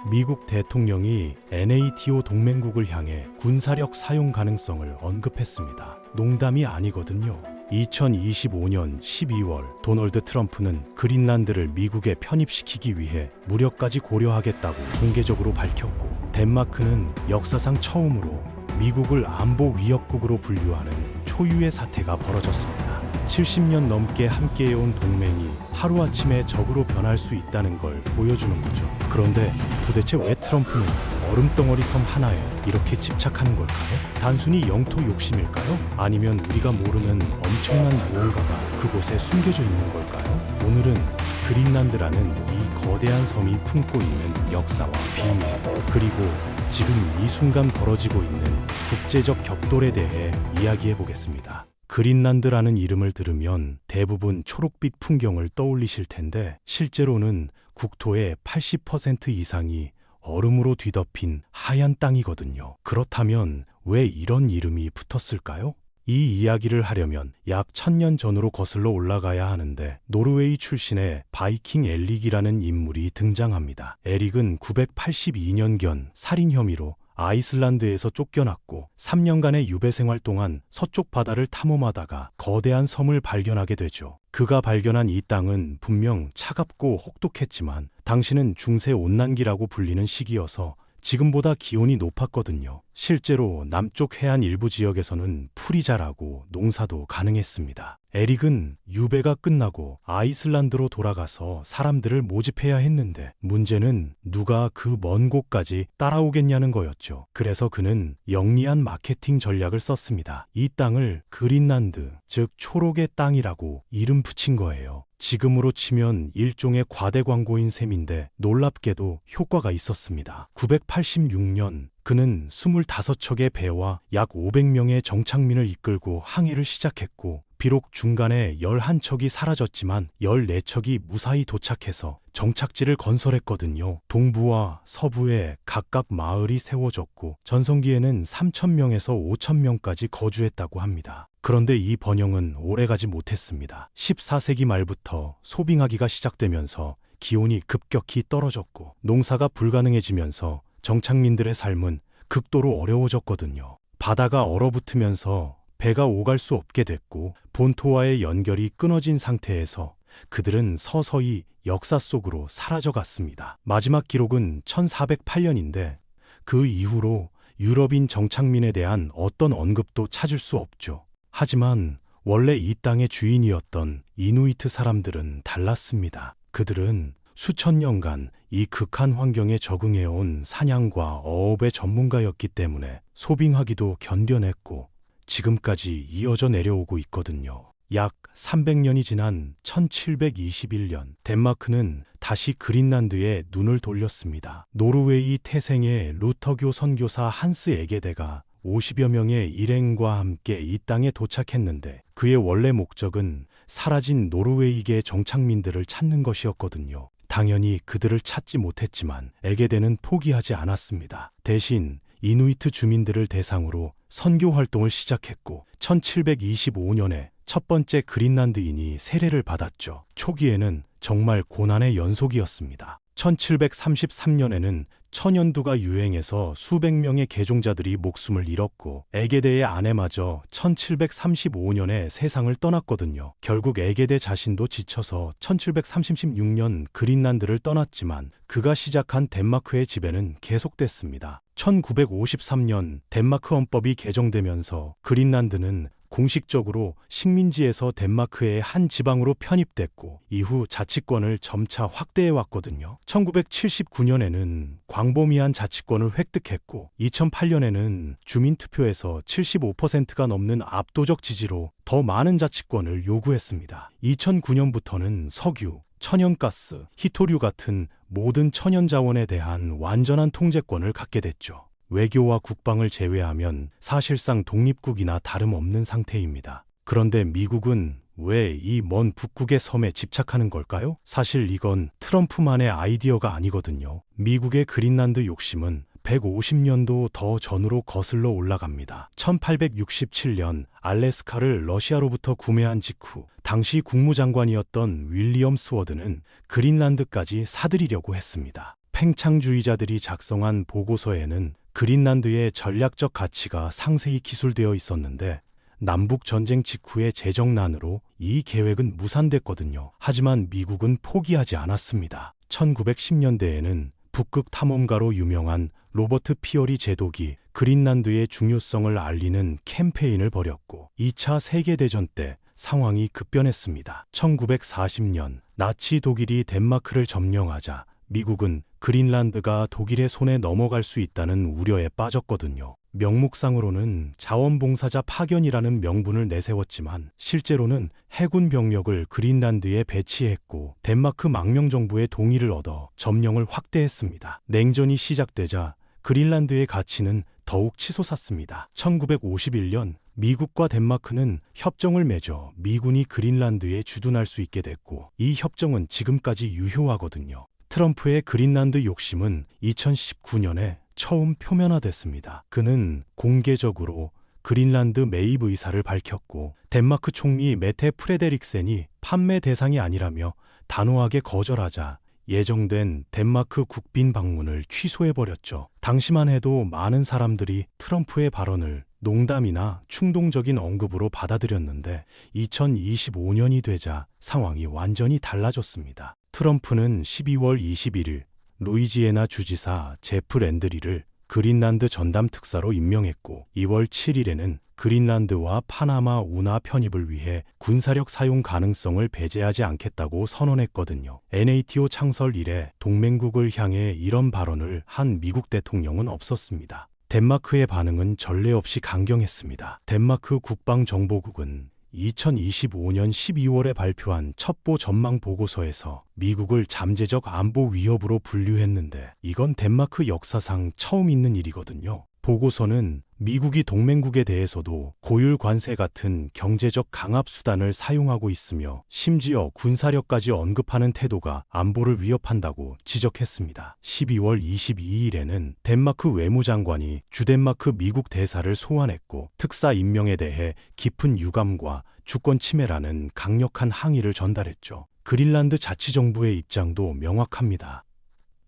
미국 대통령이 NATO 동맹국을 향해 군사력 사용 가능성을 언급했습니다. 농담이 아니거든요. 2025년 12월 도널드 트럼프는 그린란드를 미국에 편입시키기 위해 무력까지 고려하겠다고 공개적으로 밝혔고, 덴마크는 역사상 처음으로 미국을 안보 위협국으로 분류하는 초유의 사태가 벌어졌습니다. 70년 넘게 함께해온 동맹이 하루아침에 적으로 변할 수 있다는 걸 보여주는 거죠. 그런데 도대체 왜 트럼프는 얼음덩어리 섬 하나에 이렇게 집착하는 걸까요? 단순히 영토 욕심일까요? 아니면 우리가 모르는 엄청난 무언가가 그곳에 숨겨져 있는 걸까요? 오늘은 그린란드라는 이 거대한 섬이 품고 있는 역사와 비밀, 그리고 지금 이 순간 벌어지고 있는 국제적 격돌에 대해 이야기해 보겠습니다. 그린란드라는 이름을 들으면 대부분 초록빛 풍경을 떠올리실 텐데, 실제로는 국토의 80% 이상이 얼음으로 뒤덮인 하얀 땅이거든요. 그렇다면 왜 이런 이름이 붙었을까요? 이 이야기를 하려면 약 1000년 전으로 거슬러 올라가야 하는데, 노르웨이 출신의 바이킹 에릭이라는 인물이 등장합니다. 에릭은 982년경 살인 혐의로 아이슬란드에서 쫓겨났고 3년간의 유배 생활 동안 서쪽 바다를 탐험하다가 거대한 섬을 발견하게 되죠. 그가 발견한 이 땅은 분명 차갑고 혹독했지만 당시는 중세 온난기라고 불리는 시기여서 지금보다 기온이 높았거든요. 실제로 남쪽 해안 일부 지역에서는 풀이 자라고 농사도 가능했습니다. 에릭은 유배가 끝나고 아이슬란드로 돌아가서 사람들을 모집해야 했는데, 문제는 누가 그 먼 곳까지 따라오겠냐는 거였죠. 그래서 그는 영리한 마케팅 전략을 썼습니다. 이 땅을 그린란드, 즉 초록의 땅이라고 이름 붙인 거예요. 지금으로 치면 일종의 과대 광고인 셈인데 놀랍게도 효과가 있었습니다. 986년 그는 25척의 배와 약 500명의 정착민을 이끌고 항해를 시작했고, 비록 중간에 11척이 사라졌지만 14척이 무사히 도착해서 정착지를 건설했거든요. 동부와 서부에 각각 마을이 세워졌고 전성기에는 3000명에서 5000명까지 거주했다고 합니다. 그런데 이 번영은 오래가지 못했습니다. 14세기 말부터 소빙하기가 시작되면서 기온이 급격히 떨어졌고 농사가 불가능해지면서 정착민들의 삶은 극도로 어려워졌거든요. 바다가 얼어붙으면서 배가 오갈 수 없게 됐고 본토와의 연결이 끊어진 상태에서 그들은 서서히 역사 속으로 사라져갔습니다. 마지막 기록은 1408년인데 그 이후로 유럽인 정착민에 대한 어떤 언급도 찾을 수 없죠. 하지만 원래 이 땅의 주인이었던 이누이트 사람들은 달랐습니다. 그들은 수천 년간 이 극한 환경에 적응해온 사냥과 어업의 전문가였기 때문에 소빙하기도 견뎌냈고 지금까지 이어져 내려오고 있거든요. 약 300년이 지난 1721년 덴마크는 다시 그린란드에 눈을 돌렸습니다. 노르웨이 태생의 루터교 선교사 한스 에게데가 50여 명의 일행과 함께 이 땅에 도착했는데 그의 원래 목적은 사라진 노르웨이계 정착민들을 찾는 것이었거든요. 당연히 그들을 찾지 못했지만 에게데는 포기하지 않았습니다. 대신 이누이트 주민들을 대상으로 선교 활동을 시작했고 1725년에 첫 번째 그린란드인이 세례를 받았죠. 초기에는 정말 고난의 연속이었습니다. 1733년에는 천연두가 유행해서 수백 명의 개종자들이 목숨을 잃었고 에게데의 아내마저 1735년에 세상을 떠났거든요. 결국 에게데 자신도 지쳐서 1736년 그린란드를 떠났지만 그가 시작한 덴마크의 지배는 계속됐습니다. 1953년 덴마크 헌법이 개정되면서 그린란드는 공식적으로 식민지에서 덴마크의 한 지방으로 편입됐고 이후 자치권을 점차 확대해왔거든요. 1979년에는 광범위한 자치권을 획득했고 2008년에는 주민투표에서 75%가 넘는 압도적 지지로 더 많은 자치권을 요구했습니다. 2009년부터는 석유, 천연가스, 희토류 같은 모든 천연자원에 대한 완전한 통제권을 갖게 됐죠. 외교와 국방을 제외하면 사실상 독립국이나 다름없는 상태입니다. 그런데 미국은 왜 이 먼 북극의 섬에 집착하는 걸까요? 사실 이건 트럼프만의 아이디어가 아니거든요. 미국의 그린란드 욕심은 150년도 더 전으로 거슬러 올라갑니다. 1867년 알래스카를 러시아로부터 구매한 직후 당시 국무장관이었던 윌리엄 스워드는 그린란드까지 사들이려고 했습니다. 팽창주의자들이 작성한 보고서에는 그린란드의 전략적 가치가 상세히 기술되어 있었는데 남북 전쟁 직후의 재정난으로 이 계획은 무산됐거든요. 하지만 미국은 포기하지 않았습니다. 1910년대에는 북극 탐험가로 유명한 로버트 피어리 제독이 그린란드의 중요성을 알리는 캠페인을 벌였고 2차 세계대전 때 상황이 급변했습니다. 1940년 나치 독일이 덴마크를 점령하자 미국은 그린란드가 독일의 손에 넘어갈 수 있다는 우려에 빠졌거든요. 명목상으로는 자원봉사자 파견이라는 명분을 내세웠지만 실제로는 해군 병력을 그린란드에 배치했고 덴마크 망명정부의 동의를 얻어 점령을 확대했습니다. 냉전이 시작되자 그린란드의 가치는 더욱 치솟았습니다. 1951년 미국과 덴마크는 협정을 맺어 미군이 그린란드에 주둔할 수 있게 됐고 이 협정은 지금까지 유효하거든요. 트럼프의 그린란드 욕심은 2019년에 처음 표면화됐습니다. 그는 공개적으로 그린란드 매입 의사를 밝혔고 덴마크 총리 메테 프레데릭센이 판매 대상이 아니라며 단호하게 거절하자 예정된 덴마크 국빈 방문을 취소해버렸죠. 당시만 해도 많은 사람들이 트럼프의 발언을 농담이나 충동적인 언급으로 받아들였는데 2025년이 되자 상황이 완전히 달라졌습니다. 트럼프는 12월 21일 루이지애나 주지사 제프 랜드리를 그린란드 전담 특사로 임명했고 2월 7일에는 그린란드와 파나마 운하 편입을 위해 군사력 사용 가능성을 배제하지 않겠다고 선언했거든요. NATO 창설 이래 동맹국을 향해 이런 발언을 한 미국 대통령은 없었습니다. 덴마크의 반응은 전례 없이 강경했습니다. 덴마크 국방정보국은 2025년 12월에 발표한 첩보 전망 보고서에서 미국을 잠재적 안보 위협으로 분류했는데 이건 덴마크 역사상 처음 있는 일이거든요. 보고서는 미국이 동맹국에 대해서도 고율 관세 같은 경제적 강압 수단을 사용하고 있으며 심지어 군사력까지 언급하는 태도가 안보를 위협한다고 지적했습니다. 12월 22일에는 덴마크 외무장관이 주덴마크 미국 대사를 소환했고 특사 임명에 대해 깊은 유감과 주권 침해라는 강력한 항의를 전달했죠. 그린란드 자치정부의 입장도 명확합니다.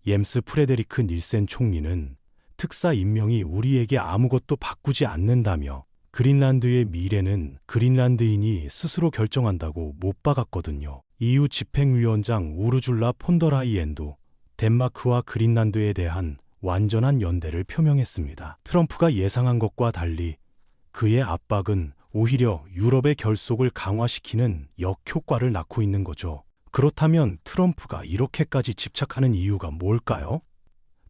옘스 프레데리크 닐센 총리는 특사 임명이 우리에게 아무것도 바꾸지 않는다며 그린란드의 미래는 그린란드인이 스스로 결정한다고 못 박았거든요. EU 집행위원장 우르줄라 폰더라이엔도 덴마크와 그린란드에 대한 완전한 연대를 표명했습니다. 트럼프가 예상한 것과 달리 그의 압박은 오히려 유럽의 결속을 강화시키는 역효과를 낳고 있는 거죠. 그렇다면 트럼프가 이렇게까지 집착하는 이유가 뭘까요?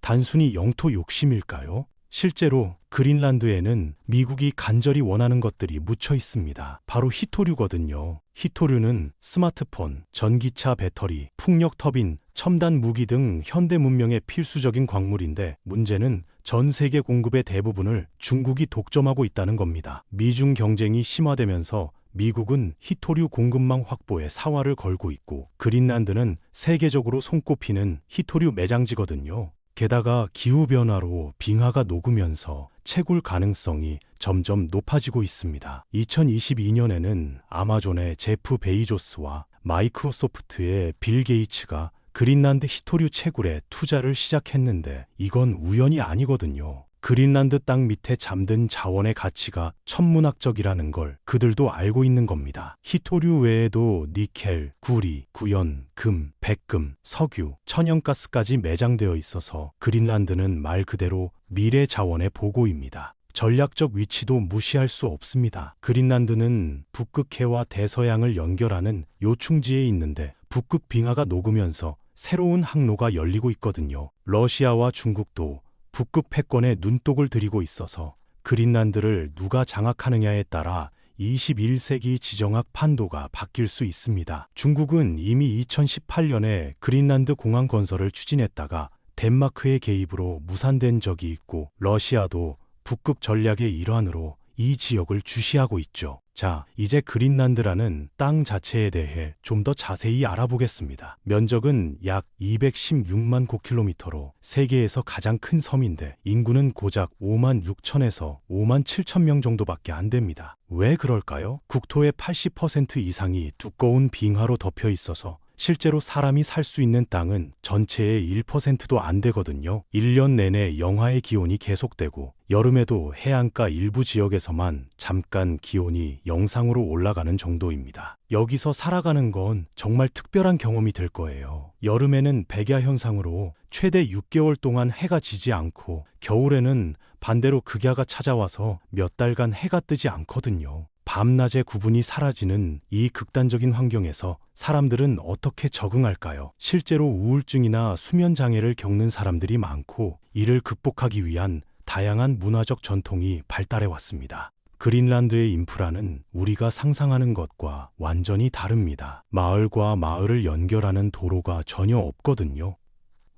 단순히 영토 욕심일까요? 실제로 그린란드에는 미국이 간절히 원하는 것들이 묻혀 있습니다. 바로 히토류거든요. 히토류는 스마트폰, 전기차 배터리, 풍력 터빈, 첨단 무기 등 현대 문명의 필수적인 광물인데 문제는 전 세계 공급의 대부분을 중국이 독점하고 있다는 겁니다. 미중 경쟁이 심화되면서 미국은 히토류 공급망 확보에 사활을 걸고 있고 그린란드는 세계적으로 손꼽히는 히토류 매장지거든요. 게다가 기후변화로 빙하가 녹으면서 채굴 가능성이 점점 높아지고 있습니다. 2022년에는 아마존의 제프 베이조스와 마이크로소프트의 빌 게이츠가 그린란드 히토류 채굴에 투자를 시작했는데 이건 우연이 아니거든요. 그린란드 땅 밑에 잠든 자원의 가치가 천문학적이라는 걸 그들도 알고 있는 겁니다. 히토류 외에도 니켈, 구리, 구연, 금, 백금, 석유, 천연가스까지 매장되어 있어서 그린란드는 말 그대로 미래 자원의 보고입니다. 전략적 위치도 무시할 수 없습니다. 그린란드는 북극해와 대서양을 연결하는 요충지에 있는데 북극 빙하가 녹으면서 새로운 항로가 열리고 있거든요. 러시아와 중국도 북극 패권에 눈독을 들이고 있어서 그린란드를 누가 장악하느냐에 따라 21세기 지정학 판도가 바뀔 수 있습니다. 중국은 이미 2018년에 그린란드 공항 건설을 추진했다가 덴마크의 개입으로 무산된 적이 있고 러시아도 북극 전략의 일환으로 이 지역을 주시하고 있죠. 자, 이제 그린란드라는 땅 자체에 대해 좀 더 자세히 알아보겠습니다. 면적은 약 216만 킬로미터로 세계에서 가장 큰 섬인데 인구는 고작 5만 6천에서 5만 7천 명 정도밖에 안 됩니다. 왜 그럴까요? 국토의 80% 이상이 두꺼운 빙하로 덮여 있어서 실제로 사람이 살 수 있는 땅은 전체의 1%도 안 되거든요. 1년 내내 영하의 기온이 계속되고 여름에도 해안가 일부 지역에서만 잠깐 기온이 영상으로 올라가는 정도입니다. 여기서 살아가는 건 정말 특별한 경험이 될 거예요. 여름에는 백야 현상으로 최대 6개월 동안 해가 지지 않고 겨울에는 반대로 극야가 찾아와서 몇 달간 해가 뜨지 않거든요. 밤낮의 구분이 사라지는 이 극단적인 환경에서 사람들은 어떻게 적응할까요? 실제로 우울증이나 수면 장애를 겪는 사람들이 많고 이를 극복하기 위한 다양한 문화적 전통이 발달해 왔습니다. 그린란드의 인프라는 우리가 상상하는 것과 완전히 다릅니다. 마을과 마을을 연결하는 도로가 전혀 없거든요.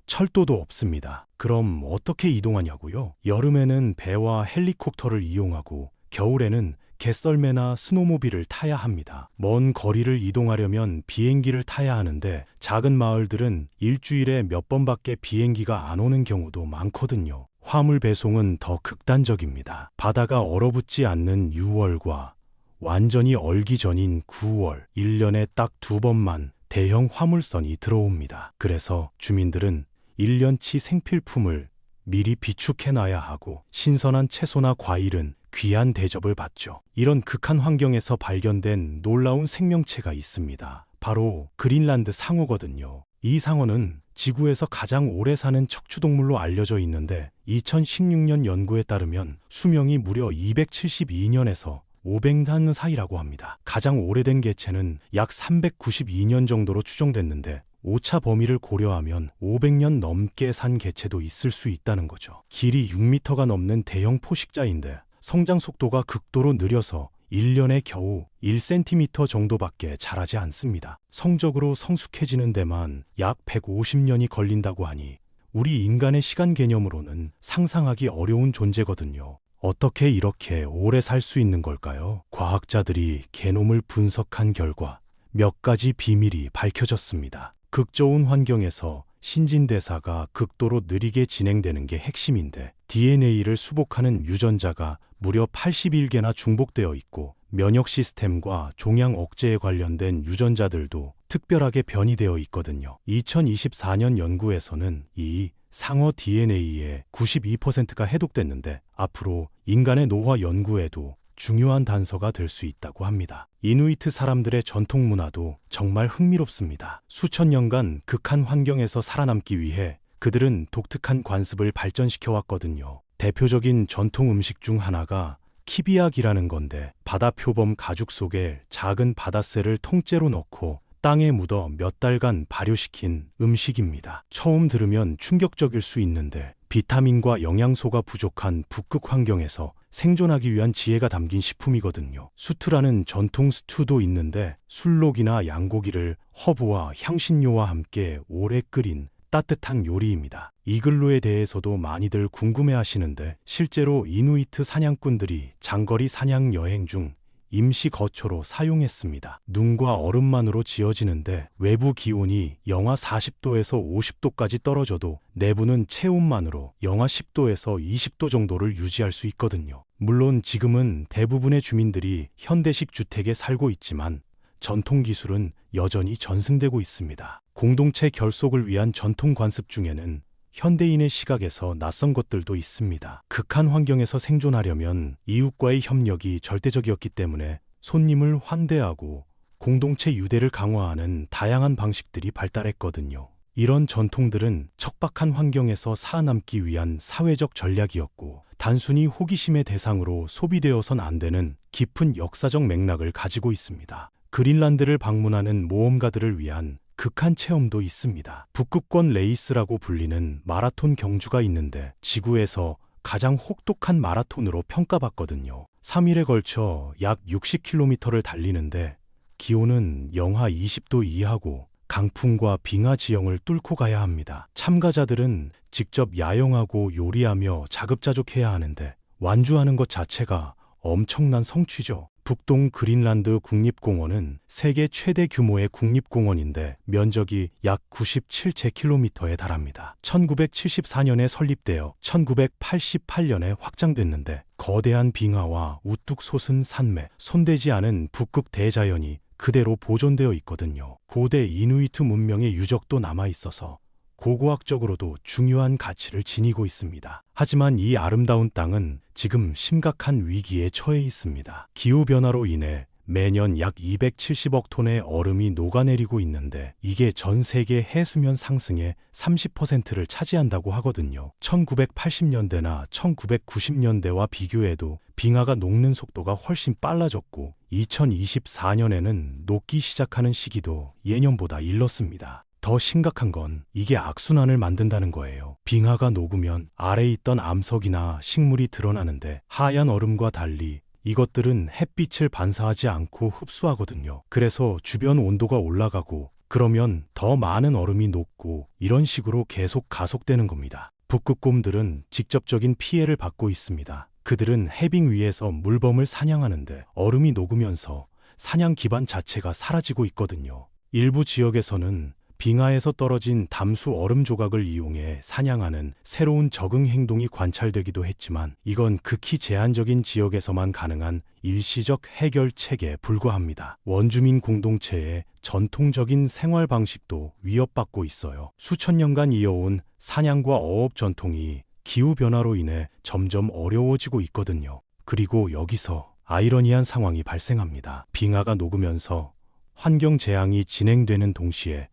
철도도 없습니다. 그럼 어떻게 이동하냐고요? 여름에는 배와 헬리콥터를 이용하고 겨울에는 갯썰매나 스노모빌을 타야 합니다. 먼 거리를 이동하려면 비행기를 타야 하는데 작은 마을들은 일주일에 몇 번밖에 비행기가 안 오는 경우도 많거든요. 화물 배송은 더 극단적입니다. 바다가 얼어붙지 않는 6월과 완전히 얼기 전인 9월, 1년에 딱 2번만 대형 화물선이 들어옵니다. 그래서 주민들은 1년치 생필품을 미리 비축해놔야 하고 신선한 채소나 과일은 귀한 대접을 받죠. 이런 극한 환경에서 발견된 놀라운 생명체가 있습니다. 바로 그린란드 상어거든요. 이 상어는 지구에서 가장 오래 사는 척추동물로 알려져 있는데 2016년 연구에 따르면 수명이 무려 272년에서 500년 사이라고 합니다. 가장 오래된 개체는 약 392년 정도로 추정됐는데 오차 범위를 고려하면 500년 넘게 산 개체도 있을 수 있다는 거죠. 길이 6m가 넘는 대형 포식자인데 성장 속도가 극도로 느려서 1년에 겨우 1cm 정도밖에 자라지 않습니다. 성적으로 성숙해지는 데만 약 150년이 걸린다고 하니 우리 인간의 시간 개념으로는 상상하기 어려운 존재거든요. 어떻게 이렇게 오래 살 수 있는 걸까요? 과학자들이 게놈을 분석한 결과 몇 가지 비밀이 밝혀졌습니다. 극저온 환경에서 신진대사가 극도로 느리게 진행되는 게 핵심인데 DNA를 수복하는 유전자가 무려 81개나 중복되어 있고 면역 시스템과 종양 억제에 관련된 유전자들도 특별하게 변이되어 있거든요. 2024년 연구에서는 이 상어 DNA의 92%가 해독됐는데 앞으로 인간의 노화 연구에도 중요한 단서가 될 수 있다고 합니다. 이누이트 사람들의 전통 문화도 정말 흥미롭습니다. 수천 년간 극한 환경에서 살아남기 위해 그들은 독특한 관습을 발전시켜 왔거든요. 대표적인 전통 음식 중 하나가 키비약이라는 건데 바다 표범 가죽 속에 작은 바다새를 통째로 넣고 땅에 묻어 몇 달간 발효시킨 음식입니다. 처음 들으면 충격적일 수 있는데 비타민과 영양소가 부족한 북극 환경에서 생존하기 위한 지혜가 담긴 식품이거든요. 수트라는 전통 스튜도 있는데 술록이나 양고기를 허브와 향신료와 함께 오래 끓인 따뜻한 요리입니다. 이글루에 대해서도 많이들 궁금해하시는데 실제로 이누이트 사냥꾼들이 장거리 사냥 여행 중 임시 거처로 사용했습니다. 눈과 얼음만으로 지어지는데 외부 기온이 영하 40도에서 50도까지 떨어져도 내부는 체온만으로 영하 10도에서 20도 정도를 유지할 수 있거든요. 물론 지금은 대부분의 주민들이 현대식 주택에 살고 있지만 전통 기술은 여전히 전승되고 있습니다. 공동체 결속을 위한 전통 관습 중에는 현대인의 시각에서 낯선 것들도 있습니다. 극한 환경에서 생존하려면 이웃과의 협력이 절대적이었기 때문에 손님을 환대하고 공동체 유대를 강화하는 다양한 방식들이 발달했거든요. 이런 전통들은 척박한 환경에서 살아남기 위한 사회적 전략이었고 단순히 호기심의 대상으로 소비되어선 안 되는 깊은 역사적 맥락을 가지고 있습니다. 그린란드를 방문하는 모험가들을 위한 극한 체험도 있습니다. 북극권 레이스라고 불리는 마라톤 경주가 있는데 지구에서 가장 혹독한 마라톤으로 평가받거든요. 3일에 걸쳐 약 60km를 달리는데 기온은 영하 20도 이하고 강풍과 빙하 지형을 뚫고 가야 합니다. 참가자들은 직접 야영하고 요리하며 자급자족해야 하는데 완주하는 것 자체가 엄청난 성취죠. 북동 그린란드 국립공원은 세계 최대 규모의 국립공원인데 면적이 약 97제킬로미터에 달합니다. 1974년에 설립되어 1988년에 확장됐는데 거대한 빙하와 우뚝 솟은 산맥, 손대지 않은 북극 대자연이 그대로 보존되어 있거든요. 고대 이누이트 문명의 유적도 남아 있어서 고고학적으로도 중요한 가치를 지니고 있습니다. 하지만 이 아름다운 땅은 지금 심각한 위기에 처해 있습니다. 기후변화로 인해 매년 약 270억 톤의 얼음이 녹아내리고 있는데 이게 전 세계 해수면 상승의 30%를 차지한다고 하거든요. 1980년대나 1990년대와 비교해도 빙하가 녹는 속도가 훨씬 빨라졌고 2024년에는 녹기 시작하는 시기도 예년보다 일렀습니다. 더 심각한 건 이게 악순환을 만든다는 거예요. 빙하가 녹으면 아래에 있던 암석이나 식물이 드러나는데 하얀 얼음과 달리 이것들은 햇빛을 반사하지 않고 흡수하거든요. 그래서 주변 온도가 올라가고 그러면 더 많은 얼음이 녹고 이런 식으로 계속 가속되는 겁니다. 북극곰들은 직접적인 피해를 받고 있습니다. 그들은 해빙 위에서 물범을 사냥하는데 얼음이 녹으면서 사냥 기반 자체가 사라지고 있거든요. 일부 지역에서는 빙하에서 떨어진 담수 얼음 조각을 이용해 사냥하는 새로운 적응 행동이 관찰되기도 했지만 이건 극히 제한적인 지역에서만 가능한 일시적 해결책에 불과합니다. 원주민 공동체의 전통적인 생활 방식도 위협받고 있어요. 수천 년간 이어온 사냥과 어업 전통이 기후변화로 인해 점점 어려워지고 있거든요. 그리고 여기서 아이러니한 상황이 발생합니다. 빙하가 녹으면서 환경 재앙이 진행되는 동시에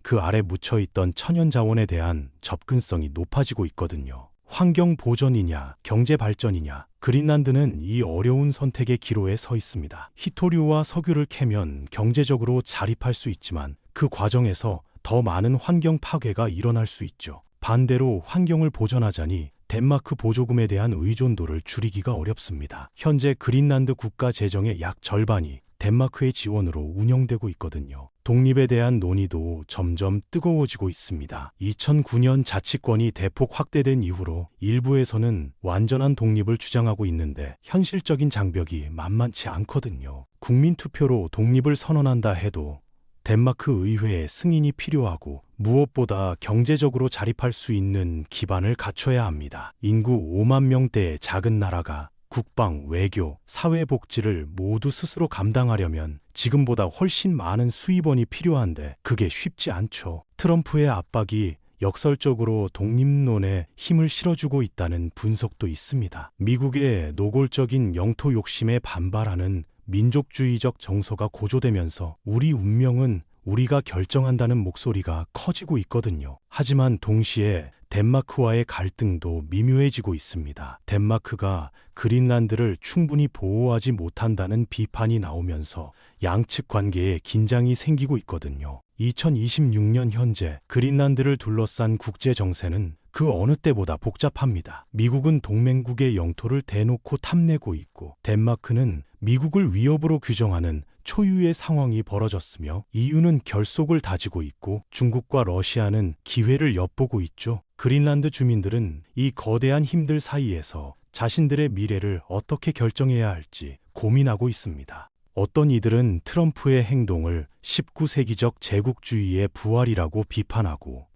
그 아래 묻혀있던 천연자원에 대한 접근성이 높아지고 있거든요. 환경 보전이냐, 경제 발전이냐, 그린란드는 이 어려운 선택의 기로에 서 있습니다. 히토류와 석유를 캐면 경제적으로 자립할 수 있지만 그 과정에서 더 많은 환경 파괴가 일어날 수 있죠. 반대로 환경을 보전하자니 덴마크 보조금에 대한 의존도를 줄이기가 어렵습니다. 현재 그린란드 국가 재정의 약 절반이 덴마크의 지원으로 운영되고 있거든요. 독립에 대한 논의도 점점 뜨거워지고 있습니다. 2009년 자치권이 대폭 확대된 이후로 일부에서는 완전한 독립을 주장하고 있는데 현실적인 장벽이 만만치 않거든요. 국민투표로 독립을 선언한다 해도 덴마크 의회의 승인이 필요하고 무엇보다 경제적으로 자립할 수 있는 기반을 갖춰야 합니다. 인구 5만 명대의 작은 나라가 국방, 외교, 사회복지를 모두 스스로 감당하려면 지금보다 훨씬 많은 수입원이 필요한데 그게 쉽지 않죠. 트럼프의 압박이 역설적으로 독립론에 힘을 실어주고 있다는 분석도 있습니다. 미국의 노골적인 영토 욕심에 반발하는 민족주의적 정서가 고조되면서 우리 운명은 우리가 결정한다는 목소리가 커지고 있거든요. 하지만 동시에 덴마크와의 갈등도 미묘해지고 있습니다. 덴마크가 그린란드를 충분히 보호하지 못한다는 비판이 나오면서 양측 관계에 긴장이 생기고 있거든요. 2026년 현재 그린란드를 둘러싼 국제 정세는 그 어느 때보다 복잡합니다. 미국은 동맹국의 영토를 대놓고 탐내고 있고 덴마크는 미국을 위협으로 규정하는 초유의 상황이 벌어졌으며 EU는 결속을 다지고 있고 중국과 러시아는 기회를 엿보고 있죠. 그린란드 주민들은 이 거대한 힘들 사이에서 자신들의 미래를 어떻게 결정해야 할지 고민하고 있습니다. 어떤 이들은 트럼프의 행동을 19세기적 제국주의의 부활이라고 비판하고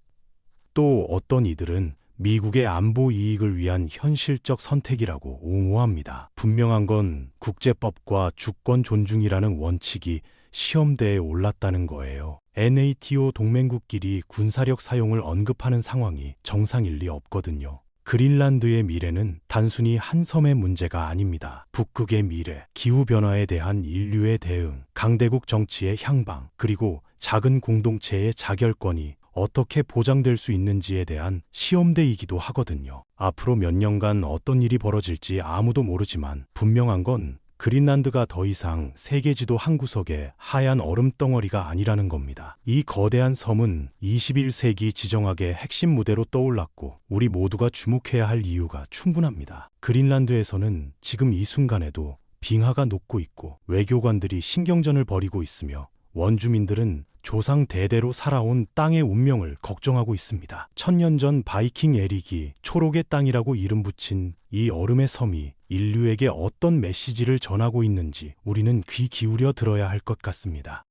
또 어떤 이들은 미국의 안보 이익을 위한 현실적 선택이라고 옹호합니다. 분명한 건 국제법과 주권 존중이라는 원칙이 시험대에 올랐다는 거예요. NATO 동맹국끼리 군사력 사용을 언급하는 상황이 정상일 리 없거든요. 그린란드의 미래는 단순히 한 섬의 문제가 아닙니다. 북극의 미래, 기후변화에 대한 인류의 대응, 강대국 정치의 향방, 그리고 작은 공동체의 자결권이 어떻게 보장될 수 있는지에 대한 시험대이기도 하거든요. 앞으로 몇 년간 어떤 일이 벌어질지 아무도 모르지만 분명한 건 그린란드가 더 이상 세계 지도 한 구석의 하얀 얼음 덩어리가 아니라는 겁니다. 이 거대한 섬은 21세기 지정학의 핵심 무대로 떠올랐고 우리 모두가 주목해야 할 이유가 충분합니다. 그린란드에서는 지금 이 순간에도 빙하가 녹고 있고 외교관들이 신경전을 벌이고 있으며 원주민들은 조상 대대로 살아온 땅의 운명을 걱정하고 있습니다. 1000년 전 바이킹 에릭이 초록의 땅이라고 이름 붙인 이 얼음의 섬이 인류에게 어떤 메시지를 전하고 있는지 우리는 귀 기울여 들어야 할 것 같습니다.